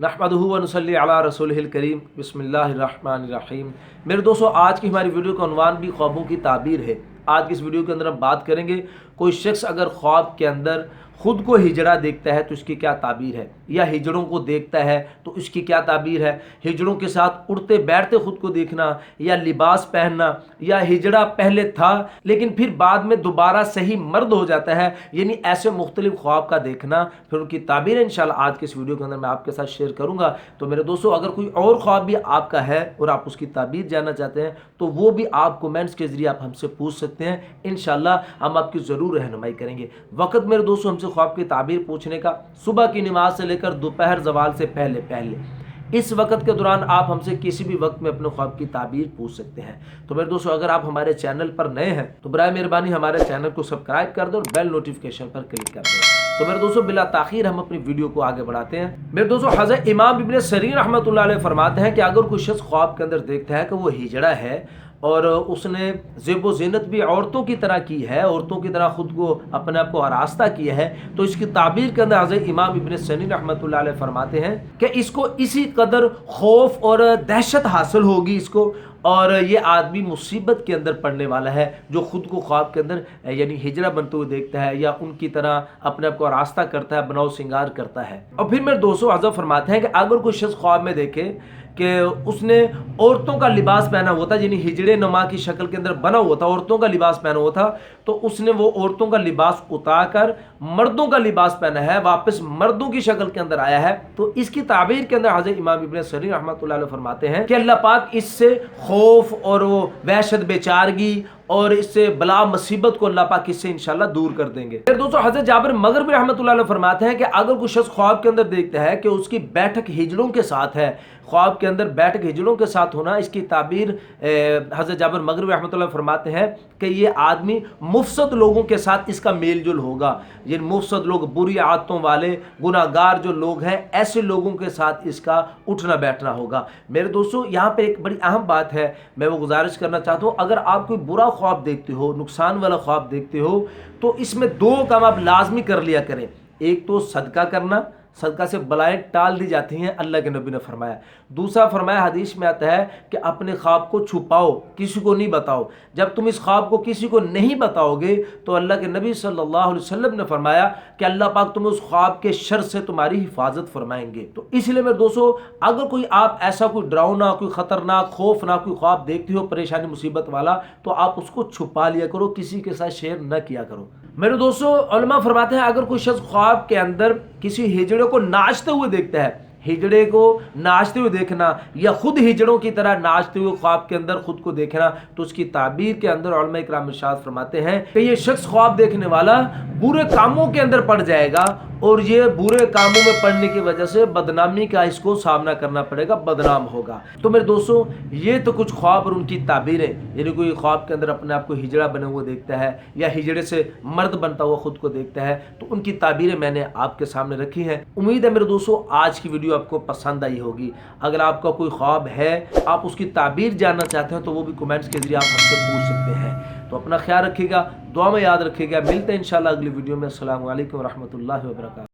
नहमदुहु व नुसल्ली अला रसूलिहिल करीम बिस्मिल्लाहिर्रहमानिर्रहीम। मेरे दोस्तों, आज की हमारी वीडियो का उन्वान भी ख्वाबों की ताबीर है। आज की इस वीडियो के अंदर हम बात करेंगे कोई शख्स अगर ख्वाब के अंदर खुद को हिजड़ा देखता है तो इसकी क्या ताबीर है, या हिजड़ों को देखता है तो इसकी क्या ताबीर है। हिजड़ों के साथ उठते बैठते खुद को देखना, या लिबास पहनना, या हिजड़ा पहले था लेकिन फिर बाद में दोबारा सही मर्द हो जाता है, यानी ऐसे मुख्तलिफ ख्वाब का देखना, फिर उनकी ताबीर इंशाल्लाह आज के इस वीडियो के अंदर मैं आपके साथ शेयर करूंगा। तो मेरे दोस्तों, अगर कोई और ख्वाब भी आपका है और आप उसकी ताबीर जानना चाहते हैं तो वो भी आप कमेंट्स के जरिए आप हमसे पूछ सकते हैं। इंशाल्लाह हम आपकी ज़रूर रहनुमाई करेंगे। वक्त मेरे दोस्तों हमसे ख्वाब की ताबीर पूछने का सुबह की नमाज से लेकर दोपहर ज़वाल से पहले पहले, इस वक्त के दौरान आप हमसे किसी भी वक्त में अपने ख्वाब की ताबीर पूछ सकते हैं। तो मेरे दोस्तों, अगर आप हमारे चैनल पर नए हैं तो बराए मेहरबानी हमारे चैनल को सब्सक्राइब कर दो और बेल नोटिफिकेशन पर क्लिक कर दो। तो मेरे दोस्तों, बिला ताखीर हम अपनी वीडियो को आगे बढ़ाते हैं। मेरे दोस्तों, हज़रत इमाम इब्न सरीन रहमतुल्लाह अलैह फरमाते हैं कि अगर कोई शख्स ख्वाब के अंदर देखता है कि वो हिजड़ा है और उसने ज़ेब ज़ीनत भी औरतों की तरह की है, औरतों की तरह ख़ुद को अपने आप को आरास्ता किया है, तो इसकी ताबीर के अंदर हज़रत इमाम इब्न सरीन रहमतुल्लाह अलैह फरमाते हैं कि इसको इसी कदर खौफ और दहशत हासिल होगी इसको, और ये आदमी मुसीबत के अंदर पड़ने वाला है जो ख़ुद को ख्वाब के अंदर यानी हिजड़ा बनते हुए देखता है या उनकी तरह अपने आप को रास्ता करता है, बनाओ सिंगार करता है। और फिर मेरे दोस्तों, हज़रत फरमाते हैं कि अगर कोई शख्स ख्वाब में देखे कि उसने औरतों का लिबास पहना हुआ था, यानी हिजड़े नुमा की शक्ल के अंदर बना हुआ था, औरतों का लिबास पहना हुआ था, तो उसने वो औरतों का लिबास उतार कर मर्दों का लिबास पहना है, वापस मर्दों की शक्ल के अंदर आया है, तो इसकी ताबीर के अंदर हज़रत इमाम इब्न सरीन रहमतुल्लाह अलैह फरमाते हैं कि अल्लाह पाक इससे खौफ और वो वहशत बेचारगी और इससे बला मुसीबत को अल्लाह पाक इससे इंशाल्लाह दूर कर देंगे। फिर दोस्तों, हज़रत जाबिर मग़रिबी रहमतुल्लाह अलैह फरमाते हैं कि अगर कोई शख्स ख्वाब के अंदर देखता है कि उसकी बैठक हिजड़ों के साथ है, ख्वाब के अंदर बैठक हिजड़ों के साथ होना, इसकी ताबीर हज़रत जाबिर मग़रिबी रहमतुल्लाह फरमाते हैं कि ये आदमी मुफसद लोगों के साथ इसका मेल जोल होगा। ये मुफसद लोग, बुरी आदतों वाले, गुनाहगार जो लोग हैं, ऐसे लोगों के साथ इसका उठना बैठना होगा। मेरे दोस्तों, यहाँ पे एक बड़ी अहम बात है, मैं वो गुजारिश करना चाहता हूँ, अगर आप कोई बुरा ख्वाब देखते हो, नुकसान वाला ख्वाब देखते हो, तो इसमें दो काम आप लाजमी कर लिया करें। एक तो सदका करना, सदका से बलाएं टाल दी जाती हैं, अल्लाह के नबी ने फरमाया। दूसरा फरमाया, हदीस में आता है कि अपने ख्वाब को छुपाओ, किसी को नहीं बताओ। जब तुम इस ख्वाब को किसी को नहीं बताओगे तो अल्लाह के नबी सल्लल्लाहु अलैहि वसल्लम ने फरमाया कि अल्लाह पाक तुम्हें उस ख्वाब के शर से तुम्हारी हिफाजत फरमाएंगे। तो इसलिए मेरे दोस्तों, अगर कोई आप ऐसा कोई डरावना, कोई ख़तरनाक, खौफनाक कोई ख्वाब देखते हो, परेशानी मुसीबत वाला, तो आप उसको छुपा लिया करो, किसी के साथ शेयर न किया करो। मेरे दोस्तों, उलमा फरमाते हैं अगर कोई शख्स ख्वाब के अंदर किसी हिजड़े को नाचते हुए देखता है, हिजड़े को नाचते हुए देखना या खुद हिजड़ों की तरह नाचते हुए ख्वाब के अंदर खुद को देखना, तो उसकी ताबीर के अंदर उलमा इकराम इरशाद फरमाते हैं कि ये शख्स ख्वाब देखने वाला बुरे कामों के अंदर पड़ जाएगा, और ये बुरे कामों में पड़ने की वजह से बदनामी का इसको सामना करना पड़ेगा, बदनाम होगा। तो मेरे दोस्तों, ये तो कुछ ख्वाब और उनकी ताबीरें, यानी कोई ख्वाब के अंदर अपने आप को हिजड़ा बने हुए देखता है या हिजड़े से मर्द बनता हुआ खुद को देखता है, तो उनकी ताबीरें मैंने आपके सामने रखी हैं। उम्मीद है मेरे दोस्तों आज की वीडियो आपको पसंद आई होगी। अगर आपका कोई ख्वाब है, आप उसकी ताबीर जानना चाहते हैं, तो वो भी कमेंट्स के जरिए आप हमसे पूछ सकते हैं। तो अपना ख्याल रखिएगा, दुआ में याद रखिएगा। मिलते हैं इंशाल्लाह अगली वीडियो में। अस्सलामु अलैकुम व रहमतुल्लाहि व बरकातहू।